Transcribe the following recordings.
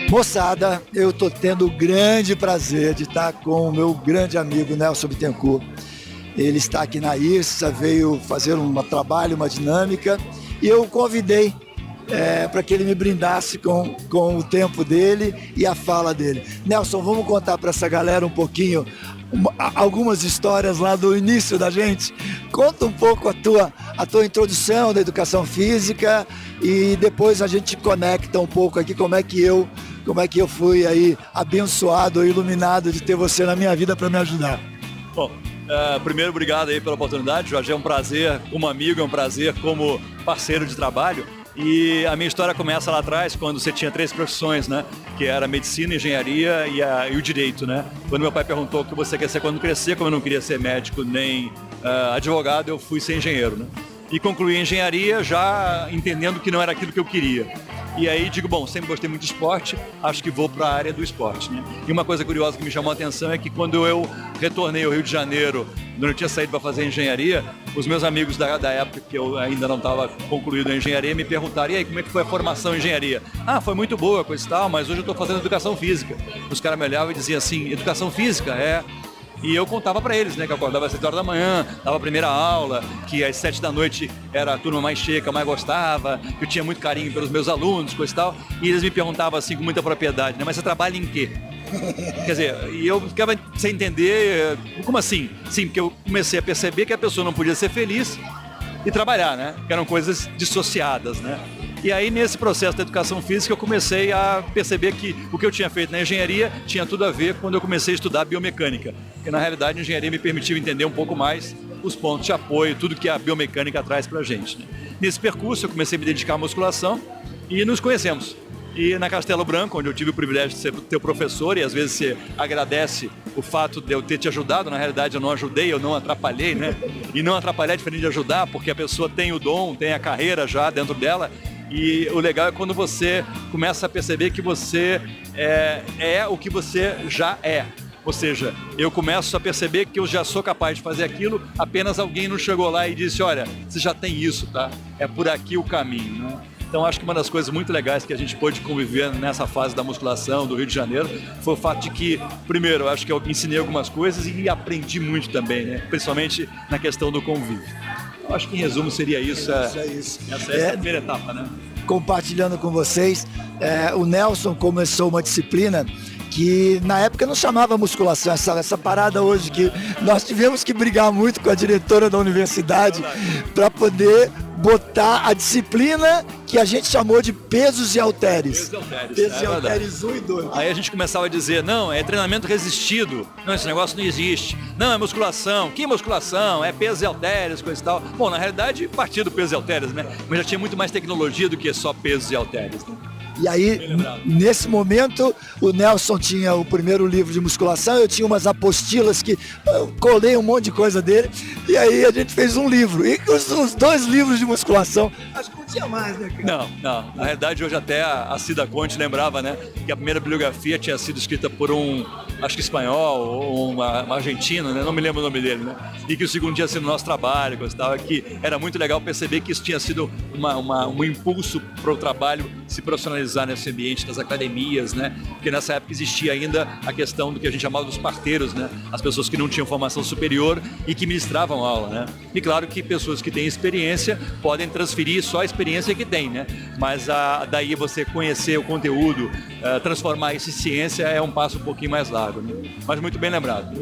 Moçada, eu estou tendo o grande prazer de estar com o meu grande amigo Nelson Bittencourt. Ele está aqui na IRSA, veio fazer um trabalho, uma dinâmica, e eu o convidei para que ele me brindasse com o tempo dele e a fala dele. Nelson, vamos contar para essa galera um pouquinho, algumas histórias lá do início da gente. Conta um pouco a tua introdução da educação física e depois a gente conecta um pouco aqui como é que eu fui aí abençoado, iluminado de ter você na minha vida para me ajudar. Bom, primeiro, obrigado aí pela oportunidade, Jorge. É um prazer como amigo, é um prazer como parceiro de trabalho. E a minha história começa lá atrás, quando você tinha 3 profissões, né? Que era a medicina, a engenharia e o direito, né? Quando meu pai perguntou o que você quer ser quando crescer, como eu não queria ser médico nem advogado, eu fui ser engenheiro, né? E concluí a engenharia já entendendo que não era aquilo que eu queria. E aí digo, bom, sempre gostei muito de esporte, acho que vou para a área do esporte, né? E uma coisa curiosa que me chamou a atenção é que quando eu retornei ao Rio de Janeiro, quando eu tinha saído para fazer engenharia, os meus amigos da época que eu ainda não estava concluído a engenharia me perguntaram, e aí, como é que foi a formação em engenharia? Ah, foi muito boa, coisa e tal, mas hoje eu estou fazendo educação física. Os caras me olhavam e diziam assim, educação física? E eu contava para eles, né, que eu acordava às 7 horas da manhã, dava a primeira aula, que às 7 da noite era a turma mais cheia, que eu mais gostava, que eu tinha muito carinho pelos meus alunos, coisa e tal. E eles me perguntavam assim com muita propriedade, né, mas você trabalha em quê? Quer dizer, e eu ficava sem entender, como assim? Sim, porque eu comecei a perceber que a pessoa não podia ser feliz e trabalhar, né, que eram coisas dissociadas, né. E aí, nesse processo da educação física, eu comecei a perceber que o que eu tinha feito na engenharia tinha tudo a ver quando eu comecei a estudar biomecânica. Porque, na realidade, a engenharia me permitiu entender um pouco mais os pontos de apoio, tudo que a biomecânica traz pra gente, né? Nesse percurso, eu comecei a me dedicar à musculação e nos conhecemos. E na Castelo Branco, onde eu tive o privilégio de ser teu professor, e às vezes você agradece o fato de eu ter te ajudado, na realidade eu não ajudei, eu não atrapalhei, né? E não atrapalhar é diferente de ajudar, porque a pessoa tem o dom, tem a carreira já dentro dela. E o legal é quando você começa a perceber que você é o que você já é. Ou seja, eu começo a perceber que eu já sou capaz de fazer aquilo, apenas alguém não chegou lá e disse, olha, você já tem isso, tá? É por aqui o caminho, né? Então acho que uma das coisas muito legais que a gente pôde conviver nessa fase da musculação do Rio de Janeiro foi o fato de que, primeiro, eu acho que eu ensinei algumas coisas e aprendi muito também, né? Principalmente na questão do convívio. Eu acho que em resumo seria isso. Essa é a primeira etapa, né? Compartilhando com vocês, o Nelson começou uma disciplina que na época não chamava musculação, essa parada hoje que nós tivemos que brigar muito com a diretora da universidade para poder botar a disciplina que a gente chamou de pesos e halteres. Pesos e halteres 1 e 2. Aí a gente começava a dizer, não, é treinamento resistido, não, esse negócio não existe, não, é musculação, que musculação? É pesos e halteres, coisa e tal. Bom, na realidade, partia do pesos e halteres, né? Mas já tinha muito mais tecnologia do que só pesos e halteres, né? E aí, nesse momento, o Nelson tinha o primeiro livro de musculação, eu tinha umas apostilas que eu colei um monte de coisa dele, e aí a gente fez um livro. E os 2 livros de musculação, acho que não tinha mais, né, cara? Não. Na realidade, hoje até a Cida Conte lembrava, né, que a primeira bibliografia tinha sido escrita por acho que espanhol, ou um argentino, né, não me lembro o nome dele, né, e que o segundo tinha sido o nosso trabalho, gostava, que era muito legal perceber que isso tinha sido um impulso para o trabalho se profissionalizar nesse ambiente das academias, né? Porque nessa época existia ainda a questão do que a gente chamava dos parteiros, né? As pessoas que não tinham formação superior e que ministravam aula, né? E claro que pessoas que têm experiência podem transferir só a experiência que têm, né? Mas daí você conhecer o conteúdo, transformar isso em ciência é um passo um pouquinho mais largo, né? Mas muito bem lembrado.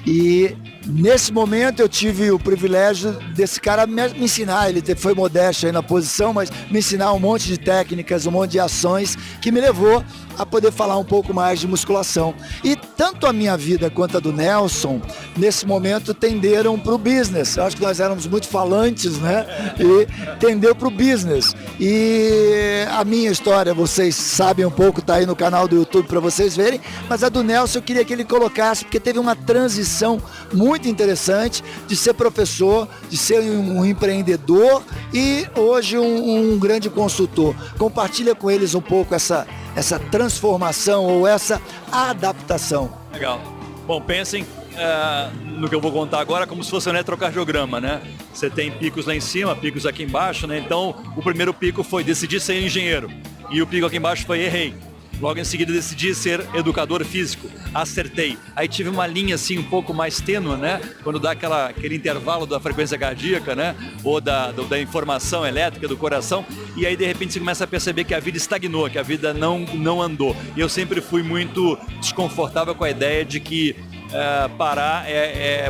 E nesse momento eu tive o privilégio desse cara me ensinar, ele foi modesto aí na posição, mas me ensinar um monte de técnicas, um monte de ações que me levou a poder falar um pouco mais de musculação. E tanto a minha vida quanto a do Nelson, nesse momento, tenderam para o business. Eu acho que nós éramos muito falantes, né? E tendeu para o business. E a minha história, vocês sabem um pouco, tá aí no canal do YouTube para vocês verem, mas a do Nelson eu queria que ele colocasse, porque teve uma transição muito interessante de ser professor, de ser um empreendedor e hoje um grande consultor. Compartilha com eles um pouco essa transformação ou essa adaptação. Legal. Bom, pensem no que eu vou contar agora como se fosse um eletrocardiograma, né? Você tem picos lá em cima, picos aqui embaixo, né? Então, o primeiro pico foi decidir ser engenheiro. E o pico aqui embaixo foi errei. Logo em seguida decidi ser educador físico, acertei. Aí tive uma linha assim um pouco mais tênue, né? Quando dá aquele intervalo da frequência cardíaca, né? Ou da informação elétrica do coração. E aí de repente você começa a perceber que a vida estagnou, que a vida não andou. E eu sempre fui muito desconfortável com a ideia de que parar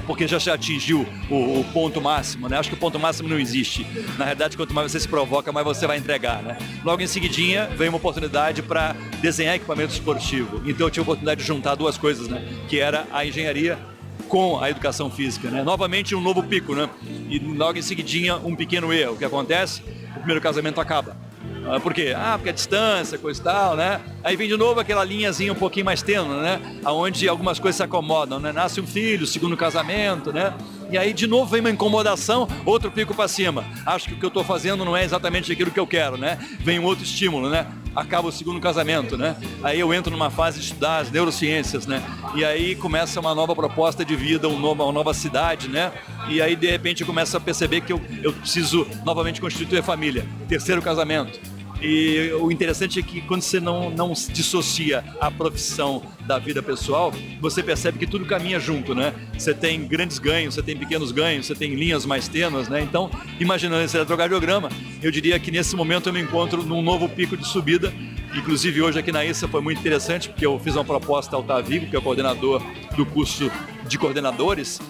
porque já atingiu o ponto máximo, né? Acho que o ponto máximo não existe. Na realidade, quanto mais você se provoca, mais você vai entregar, né? Logo em seguidinha, veio uma oportunidade para desenhar equipamento esportivo. Então eu tive a oportunidade de juntar duas coisas, né? Que era a engenharia com a educação física, né? Novamente um novo pico, né? E logo em seguidinha um pequeno erro. O que acontece? O primeiro casamento acaba. Por quê? Porque a distância, coisa e tal, né? Aí vem de novo aquela linhazinha um pouquinho mais tênue, né? Onde algumas coisas se acomodam, né? Nasce um filho, segundo casamento, né? E aí de novo vem uma incomodação, outro pico para cima. Acho que o que eu estou fazendo não é exatamente aquilo que eu quero, né? Vem um outro estímulo, né? Acaba o segundo casamento, né? Aí eu entro numa fase de estudar as neurociências, né? E aí começa uma nova proposta de vida, uma nova cidade, né? E aí de repente eu começo a perceber que eu preciso novamente constituir a família. Terceiro casamento. E o interessante é que quando você não dissocia a profissão da vida pessoal, você percebe que tudo caminha junto, né? Você tem grandes ganhos, você tem pequenos ganhos, você tem linhas mais tênues, né? Então, imaginando esse eletrocardiograma, eu diria que nesse momento eu me encontro num novo pico de subida. Inclusive hoje aqui na ISA foi muito interessante, porque eu fiz uma proposta ao Tavigo, que é o coordenador do curso de coordenadores,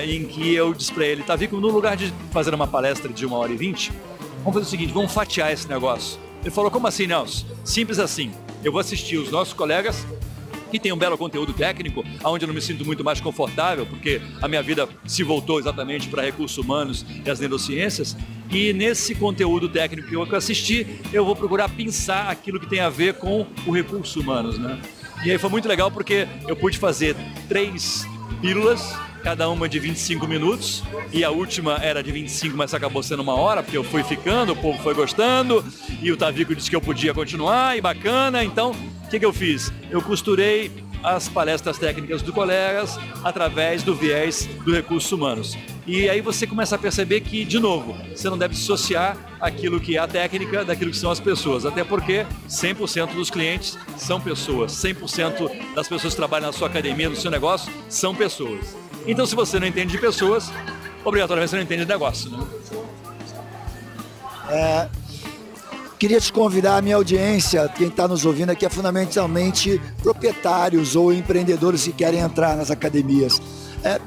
em que eu disse para ele, Tavigo, no lugar de fazer uma palestra de 1h20, vamos fazer o seguinte, vamos fatiar esse negócio. Ele falou, como assim, Nelson? Simples assim, eu vou assistir os nossos colegas que tem um belo conteúdo técnico, onde eu não me sinto muito mais confortável, porque a minha vida se voltou exatamente para recursos humanos e as neurociências, e nesse conteúdo técnico que eu assisti, eu vou procurar pensar aquilo que tem a ver com o recursos humanos, né? E aí foi muito legal porque eu pude fazer 3 pílulas, cada uma de 25 minutos, e a última era de 25, mas acabou sendo 1 hora, porque eu fui ficando, o povo foi gostando, e o Tavico disse que eu podia continuar, e bacana, então, o que eu fiz? Eu costurei as palestras técnicas dos colegas através do viés do recursos humanos. E aí você começa a perceber que, de novo, você não deve dissociar aquilo que é a técnica daquilo que são as pessoas, até porque 100% dos clientes são pessoas, 100% das pessoas que trabalham na sua academia, no seu negócio, são pessoas. Então, se você não entende de pessoas, obrigatoriamente você não entende de negócio, né? Queria te convidar, a minha audiência, quem está nos ouvindo aqui, é fundamentalmente proprietários ou empreendedores que querem entrar nas academias.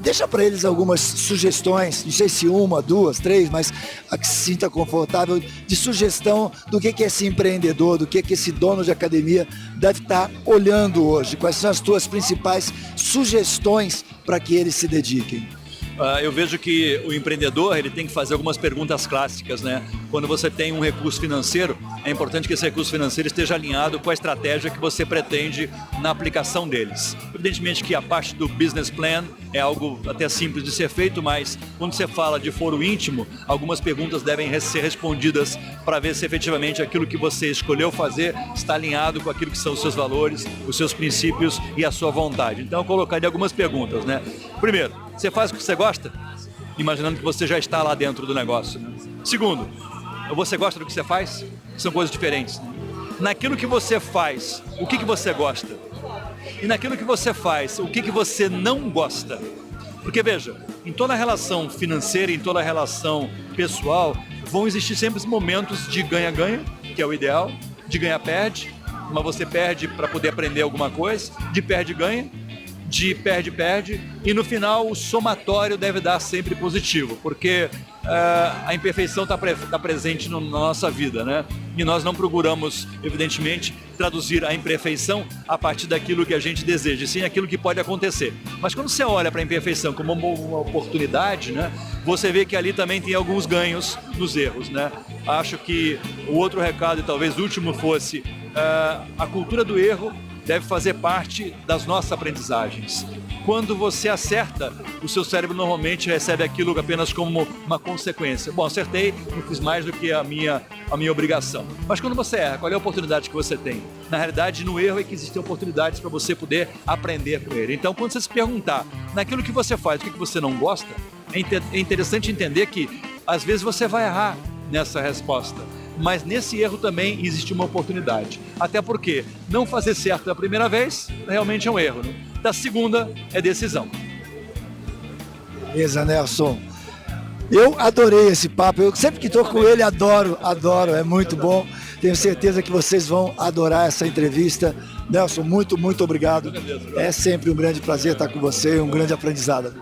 Deixa para eles algumas sugestões, não sei se 1, 2, 3, mas a que se sinta confortável, de sugestão do que é esse empreendedor, do que esse dono de academia deve estar olhando hoje. Quais são as tuas principais sugestões para que eles se dediquem? Eu vejo que o empreendedor ele tem que fazer algumas perguntas clássicas, né? Quando você tem um recurso financeiro, é importante que esse recurso financeiro esteja alinhado com a estratégia que você pretende na aplicação deles. Evidentemente que a parte do business plan é algo até simples de ser feito, mas quando você fala de foro íntimo, algumas perguntas devem ser respondidas para ver se efetivamente aquilo que você escolheu fazer está alinhado com aquilo que são os seus valores, os seus princípios e a sua vontade. Então eu colocaria algumas perguntas, né? Primeiro, você faz o que você gosta? Imaginando que você já está lá dentro do negócio, né? Segundo, você gosta do que você faz? São coisas diferentes, né? Naquilo que você faz, o que você gosta? E naquilo que você faz, o que você não gosta? Porque veja, em toda relação financeira, em toda relação pessoal, vão existir sempre momentos de ganha-ganha, que é o ideal, de ganha-perde, mas você perde para poder aprender alguma coisa, de perde-ganha, de perde-perde, e no final o somatório deve dar sempre positivo, porque a imperfeição está presente na nossa vida, né? E nós não procuramos, evidentemente, traduzir a imperfeição a partir daquilo que a gente deseja, sim aquilo que pode acontecer. Mas quando você olha para a imperfeição como uma oportunidade, né? Você vê que ali também tem alguns ganhos nos erros, né? Acho que o outro recado, e talvez o último, fosse a cultura do erro deve fazer parte das nossas aprendizagens. Quando você acerta, o seu cérebro normalmente recebe aquilo apenas como uma consequência. Bom, acertei, não fiz mais do que a minha obrigação. Mas quando você erra, qual é a oportunidade que você tem? Na realidade, no erro é que existem oportunidades para você poder aprender com ele. Então, quando você se perguntar naquilo que você faz, o que você não gosta, é interessante entender que, às vezes, você vai errar nessa resposta. mas nesse erro também existe uma oportunidade. Até porque não fazer certo da primeira vez realmente é um erro, né? Da segunda é decisão. Beleza, Nelson. Eu adorei esse papo, eu sempre que estou com ele adoro, é muito bom. Tenho certeza que vocês vão adorar essa entrevista. Nelson, muito obrigado. É sempre um grande prazer estar com você, um grande aprendizado.